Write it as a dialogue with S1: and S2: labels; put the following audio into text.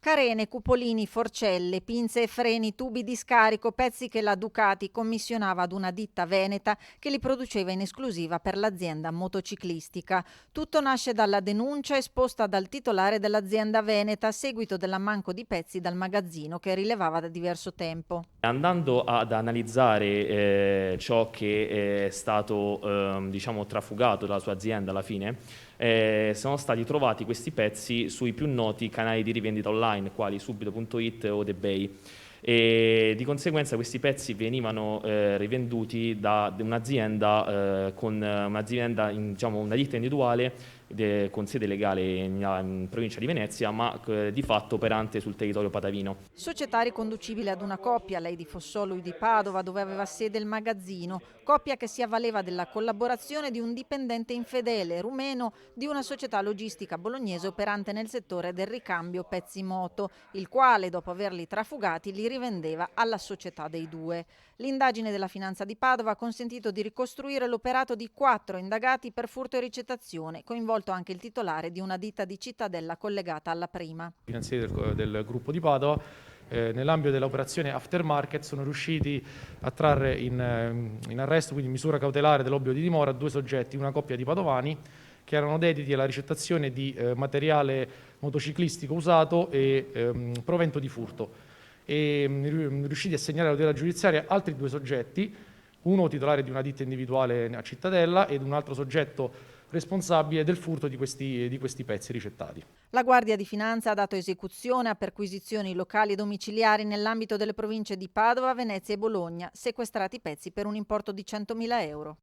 S1: Carene, cupolini, forcelle, pinze e freni, tubi di scarico, pezzi che la Ducati commissionava ad una ditta veneta che li produceva in esclusiva per l'azienda motociclistica. Tutto nasce dalla denuncia esposta dal titolare dell'azienda veneta a seguito dell'ammanco di pezzi dal magazzino che rilevava da diverso tempo.
S2: Andando ad analizzare ciò che è stato trafugato dalla sua azienda alla fine, sono stati trovati questi pezzi sui più noti canali di rivendita online, quali subito.it o eBay. E di conseguenza questi pezzi venivano rivenduti da un'azienda una ditta individuale con sede legale in provincia di Venezia, ma di fatto operante sul territorio padavino.
S1: Società riconducibile ad una coppia, lei di Fossò, lui di Padova, dove aveva sede il magazzino, coppia che si avvaleva della collaborazione di un dipendente infedele rumeno di una società logistica bolognese operante nel settore del ricambio pezzi moto, il quale, dopo averli trafugati, li rivendeva alla società dei due. L'indagine della Finanza di Padova ha consentito di ricostruire l'operato di 4 indagati per furto e ricettazione, coinvolto anche il titolare di una ditta di Cittadella collegata alla prima.
S3: I finanzieri del gruppo di Padova, nell'ambito dell'operazione aftermarket, sono riusciti a trarre in arresto, quindi in misura cautelare dell'obbligo di dimora, 2 soggetti, una coppia di padovani che erano dediti alla ricettazione di materiale motociclistico usato e provento di furto. E riusciti a segnalare alla tutela giudiziaria altri 2 soggetti, uno titolare di una ditta individuale a Cittadella ed un altro soggetto responsabile del furto di questi pezzi ricettati.
S1: La Guardia di Finanza ha dato esecuzione a perquisizioni locali e domiciliari nell'ambito delle province di Padova, Venezia e Bologna, sequestrati pezzi per un importo di 100.000 euro.